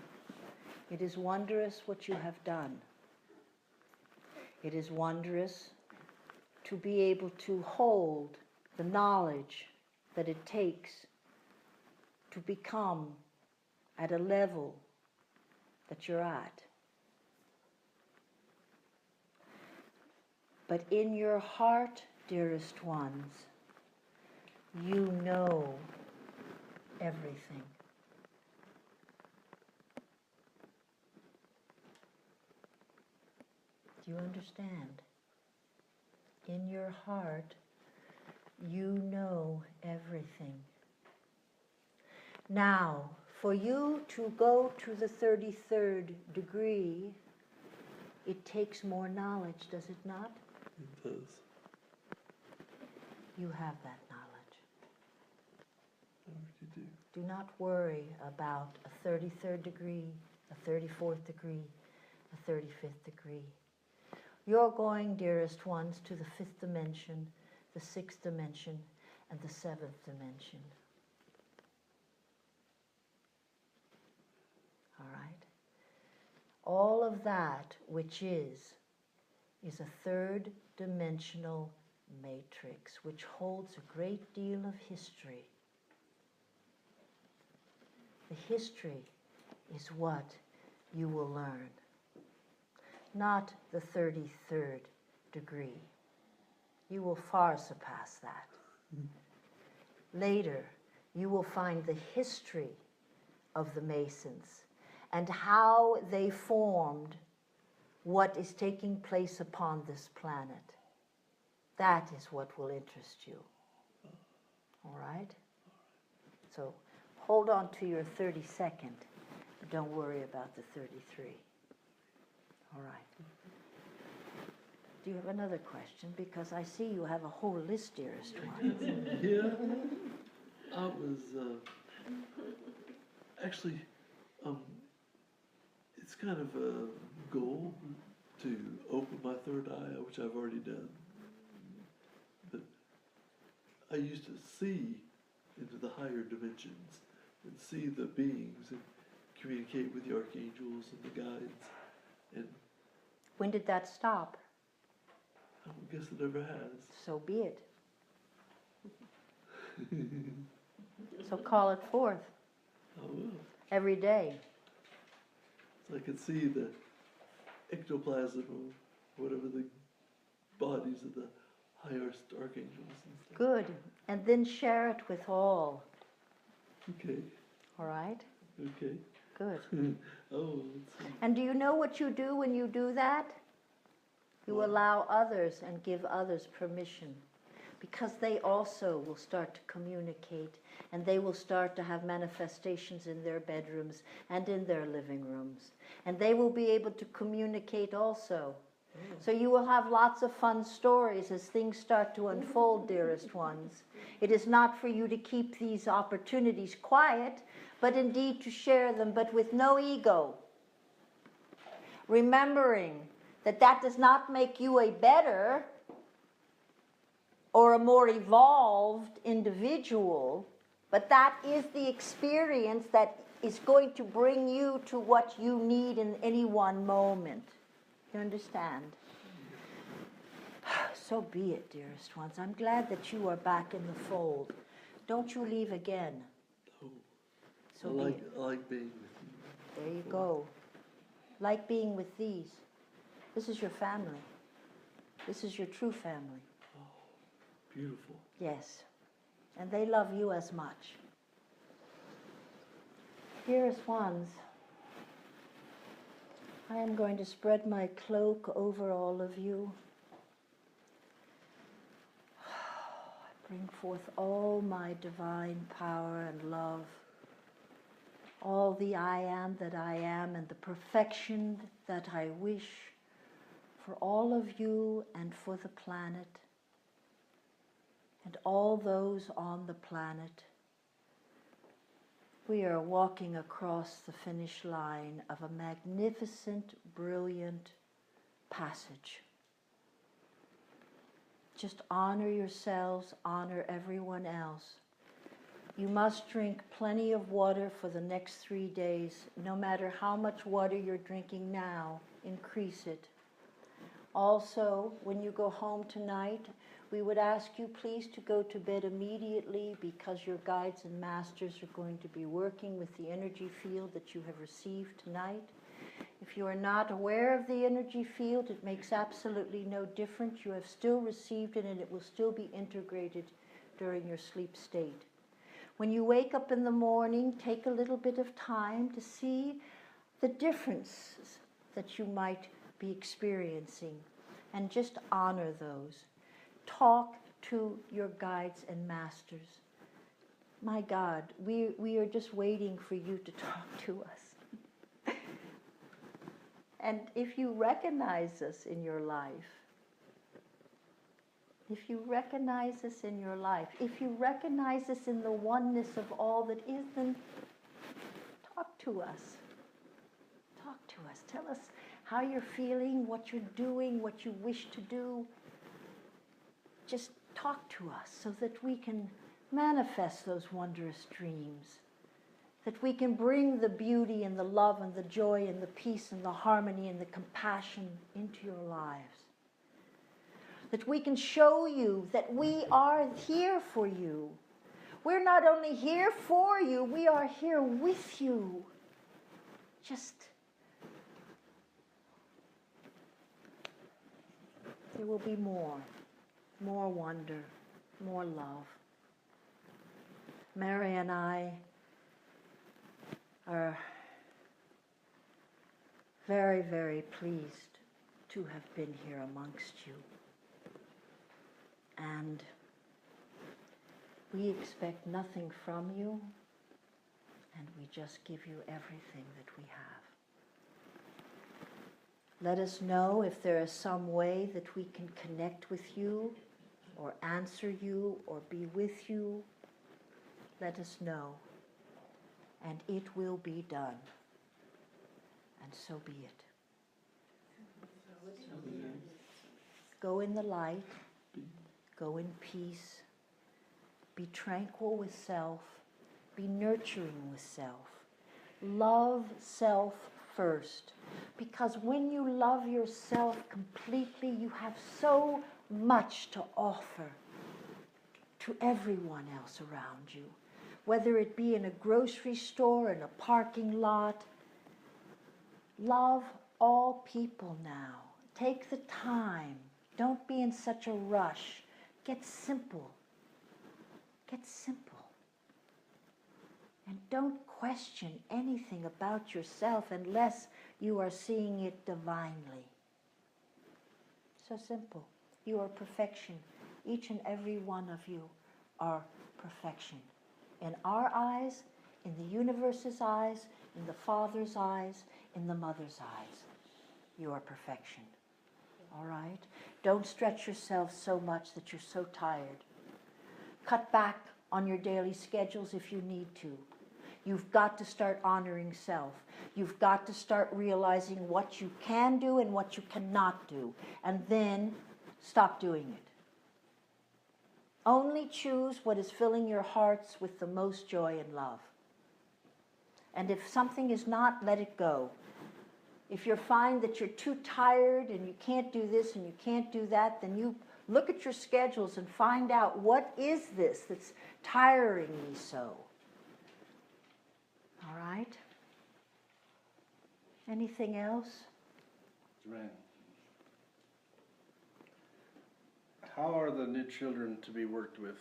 It is wondrous what you have done. It is wondrous to be able to hold the knowledge that it takes to become at a level that you're at. But in your heart, dearest ones, you know everything. Do you understand? In your heart, you know everything. Now, for you to go to the 33rd degree, it takes more knowledge, does it not? It does. You have that knowledge. I already do. Do not worry about a 33rd degree, a 34th degree, a 35th degree. You're going, dearest ones, to the 5th dimension, the 6th dimension, and the 7th dimension. All right? All of that which is a 3rd dimensional matrix, which holds a great deal of history. The history is what you will learn, not the 33rd degree. You will far surpass that. Later, you will find the history of the Masons and how they formed what is taking place upon this planet. That is what will interest you. All right? So hold on to your 32nd. Don't worry about the 33. All right. Do you have another question? Because I see you have a whole list, dearest one. Yeah. I was actually, it's kind of a goal to open my third eye, which I've already done. But I used to see into the higher dimensions and see the beings and communicate with the archangels and the guides. And When did that stop? I guess it never has. So be it. So call it forth I will. every day. So I could see the ectoplasm or whatever the bodies of the higher archangels and stuff. Good. And then share it with all. Okay. All right? Okay. Good. Oh, let's see. And do you know what you do when you do that? You What? allow others and give others permission, because they also will start to communicate, and they will start to have manifestations in their bedrooms and in their living rooms. And they will be able to communicate also. So you will have lots of fun stories as things start to unfold, dearest ones. It is not for you to keep these opportunities quiet, but indeed to share them, but with no ego. Remembering that that does not make you a better or a more evolved individual, but that is the experience that is going to bring you to what you need in any one moment. You understand? So be it, dearest ones. I'm glad that you are back in the fold. Don't you leave again. Oh, So I be like it. being with you. There you go. Like being with these. This is your family. This is your true family. Oh, beautiful. Yes. And they love you as much. Dearest ones, I am going to spread my cloak over all of you. I bring forth all my divine power and love. All the I am that I am and the perfection that I wish for all of you and for the planet and all those on the planet. We are walking across the finish line of a magnificent, brilliant passage. Just honor yourselves, honor everyone else. You must drink plenty of water for the next 3 days. No matter how much water you're drinking now, increase it. Also, when you go home tonight, we would ask you please to go to bed immediately because your guides and masters are going to be working with the energy field that you have received tonight. If you are not aware of the energy field, it makes absolutely no difference. You have still received it and it will still be integrated during your sleep state. When you wake up in the morning, take a little bit of time to see the differences that you might be experiencing and just honor those. Talk to your guides and masters. My God, we are just waiting for you to talk to us. And if you recognize us in your life, if you recognize us in your life, if you recognize us in the oneness of all that is, then talk to us. Talk to us. Tell us how you're feeling, what you're doing, what you wish to do. Just talk to us so that we can manifest those wondrous dreams, that we can bring the beauty and the love and the joy and the peace and the harmony and the compassion into your lives. That we can show you that we are here for you. We're not only here for you, we are here with you. Just, there will be more wonder, more love. Mary and I are very, very pleased to have been here amongst you. And we expect nothing from you, and we just give you everything that we have. Let us know if there is some way that we can connect with you, or answer you, or be with you. Let us know, and it will be done. And so be it. Go in the light. Go in peace. Be tranquil with self. Be nurturing with self. Love self first. Because when you love yourself completely, you have so much to offer to everyone else around you. Whether it be in a grocery store, in a parking lot. Love all people now. Take the time. Don't be in such a rush. Get simple. Get simple. And don't question anything about yourself unless you are seeing it divinely. So simple. You are perfection. Each and every one of you are perfection. In our eyes, in the universe's eyes, in the Father's eyes, in the Mother's eyes. You are perfection. All right? Don't stretch yourself so much that you're so tired. Cut back on your daily schedules if you need to. You've got to start honoring self. You've got to start realizing what you can do and what you cannot do. And then stop doing it. Only choose what is filling your hearts with the most joy and love. And if something is not, let it go. If you find that you're too tired and you can't do this and you can't do that, then you look at your schedules and find out what is this that's tiring me so. All right? Anything else? Germaine, how are the new children to be worked with?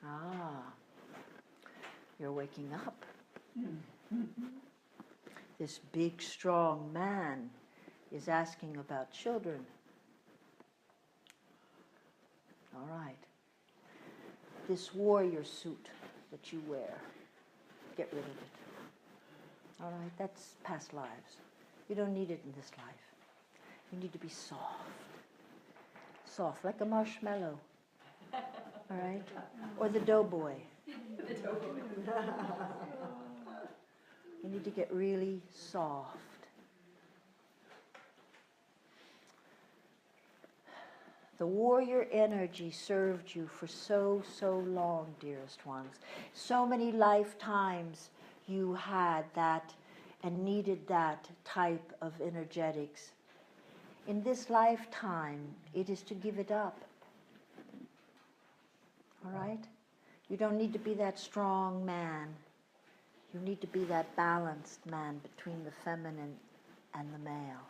Ah, you're waking up. This big, strong man is asking about children. All right. This warrior suit that you wear, get rid of it. All right, that's past lives. You don't need it in this life. You need to be soft. Soft, like a marshmallow. All right? Or the doughboy. You need to get really soft. The warrior energy served you for so long, dearest ones. So many lifetimes you had that and needed that type of energetics. In this lifetime, it is to give it up. All right? You don't need to be that strong man. You need to be that balanced man between the feminine and the male.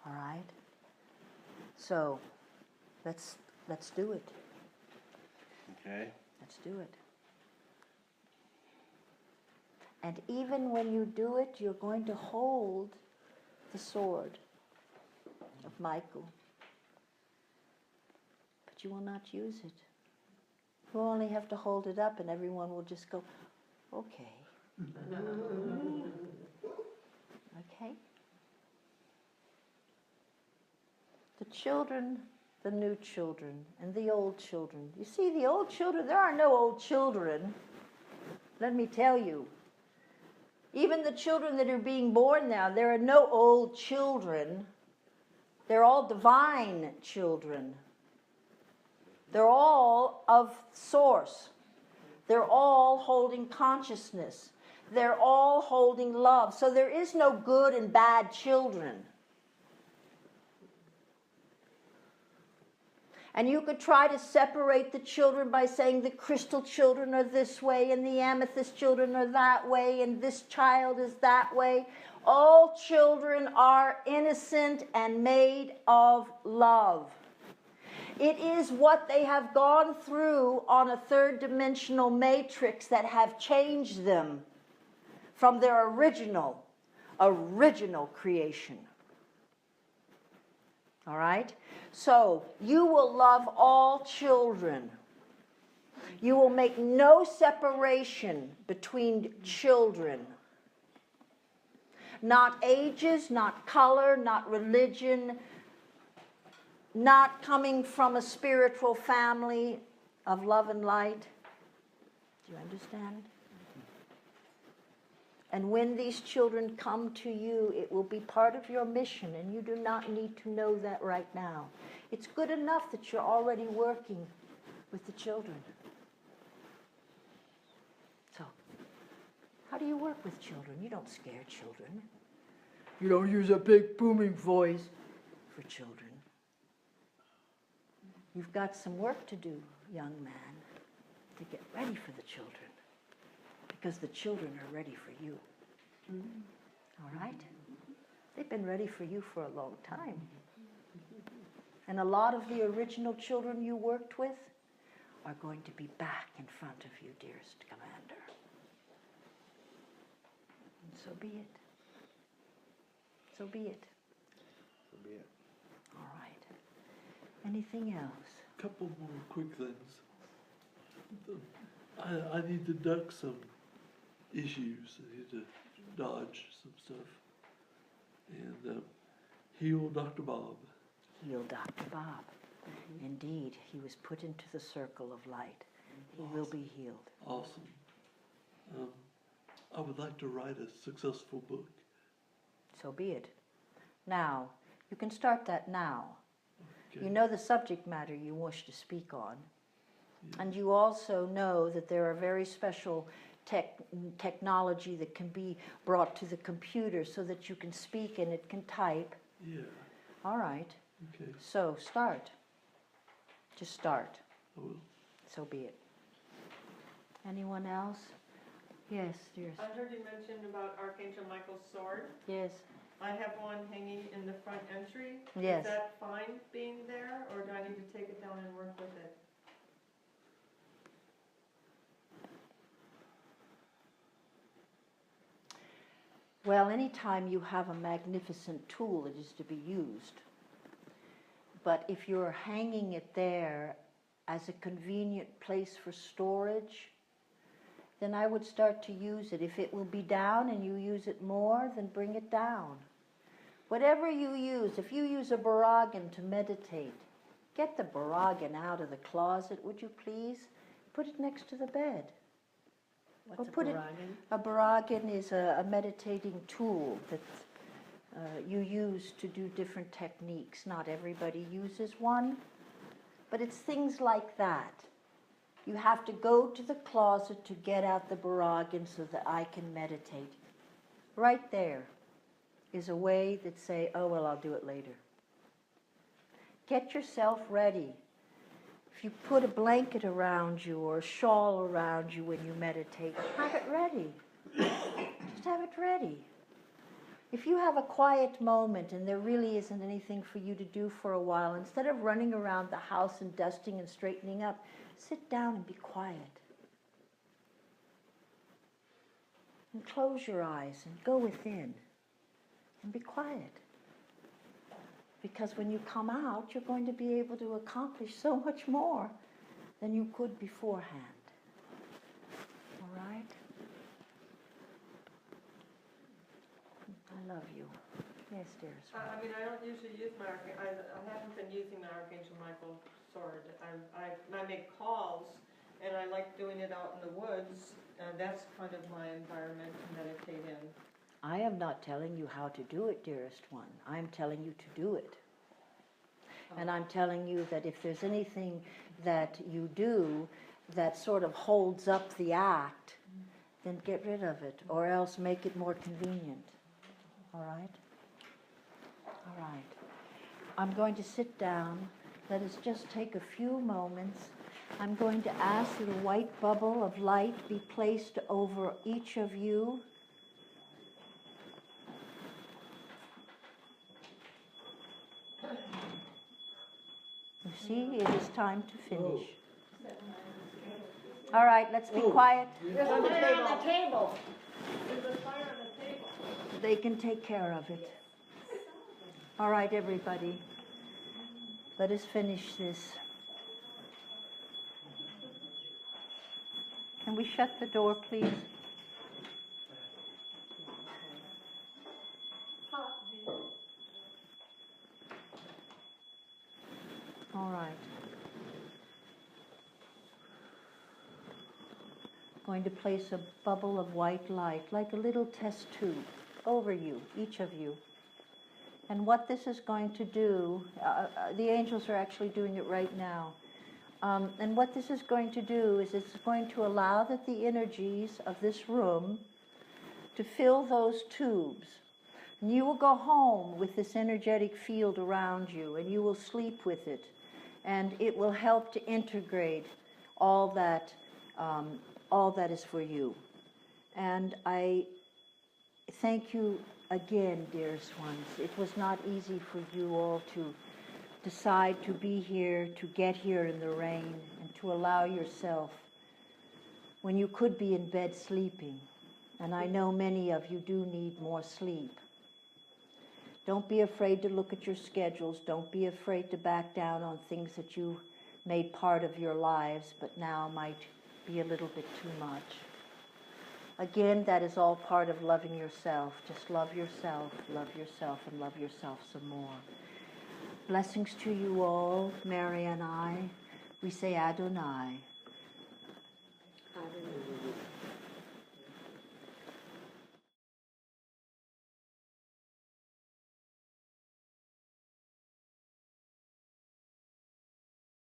All right? So, let's do it. Okay. Let's do it. And even when you do it, you're going to hold the sword of Michael. But you will not use it. You only have to hold it up and everyone will just go, okay. Okay? The children, the new children, and the old children. You see, the old children, there are no old children. Let me tell you. Even the children that are being born now, there are no old children. They're all divine children. They're all of source. They're all holding consciousness. They're all holding love. So there is no good and bad children. And you could try to separate the children by saying the crystal children are this way and the amethyst children are that way and this child is that way. All children are innocent and made of love. It is what they have gone through on a third dimensional matrix that have changed them from their original creation. All right? So, you will love all children. You will make no separation between children. Not ages, not color, not religion, not coming from a spiritual family of love and light. Do you understand? And when these children come to you, it will be part of your mission, and you do not need to know that right now. It's good enough that you're already working with the children. So, how do you work with children? You don't scare children. You don't use a big booming voice for children. You've got some work to do, young man, to get ready for the children. Because the children are ready for you. All right? They've been ready for you for a long time. And a lot of the original children you worked with are going to be back in front of you, dearest commander. And so be it. So be it. So be it. All right. Anything else? Couple more quick things. I need to duck some issues. I need to dodge some stuff. And heal Dr. Bob. Heal Dr. Bob. Indeed, he was put into the circle of light. He will be healed. Awesome. I would like to write a successful book. So be it. Now, you can start that now. Okay. You know the subject matter you wish to speak on. Yeah. And you also know that there are very special technology that can be brought to the computer so that you can speak and it can type. Yeah. All right. Okay. So start. Just start. I will. So be it. Anyone else? Yes, dearest. I heard you mention about Archangel Michael's sword. Yes. I have one hanging in the front entry. Yes. Is that fine being there, or do I need to take it down and work with it? Well, anytime you have a magnificent tool, it is to be used. But if you're hanging it there as a convenient place for storage, then I would start to use it. If it will be down and you use it more, then bring it down. Whatever you use, if you use a baraghan to meditate, get the baraghan out of the closet, would you please? Put it next to the bed. What's a put it- baraghan? A baraghan is a meditating tool that you use to do different techniques. Not everybody uses one, but it's things like that. You have to go to the closet to get out the baraghan so that I can meditate. Right there is a way that say, oh, well, I'll do it later. Get yourself ready. If you put a blanket around you or a shawl around you when you meditate, have it ready. Just have it ready. If you have a quiet moment and there really isn't anything for you to do for a while, instead of running around the house and dusting and straightening up, sit down and be quiet. And close your eyes and go within and be quiet. Because when you come out, you're going to be able to accomplish so much more than you could beforehand. All right? I love you. Yes, dearest. I mean, I don't usually use my I haven't been using my Archangel Michael sword. I make calls, and I like doing it out in the woods. That's kind of my environment to meditate in. I am not telling you how to do it, dearest one. I'm telling you to do it. And I'm telling you that if there's anything that you do that sort of holds up the act, then get rid of it, or else make it more convenient. All right? All right. I'm going to sit down. Let us just take a few moments. I'm going to ask that a white bubble of light be placed over each of you. You see, it is time to finish. All right, let's be quiet. There's a fire on the table. There's a fire on the table. They can take care of it. All right, everybody. Let us finish this. Can we shut the door, please? All right. Going to place a bubble of white light, like a little test tube, over you, each of you. And what this is going to do, the angels are actually doing it right now. And what this is going to do is it's going to allow that the energies of this room to fill those tubes. And you will go home with this energetic field around you, and you will sleep with it. And it will help to integrate all that is for you. And I thank you again, dearest ones. It was not easy for you all to decide to be here, to get here in the rain, and to allow yourself when you could be in bed sleeping. And I know many of you do need more sleep. Don't be afraid to look at your schedules. Don't be afraid to back down on things that you made part of your lives, but now might be a little bit too much. Again, that is all part of loving yourself. Just love yourself, and love yourself some more. Blessings to you all, Mary and I. We say Adonai.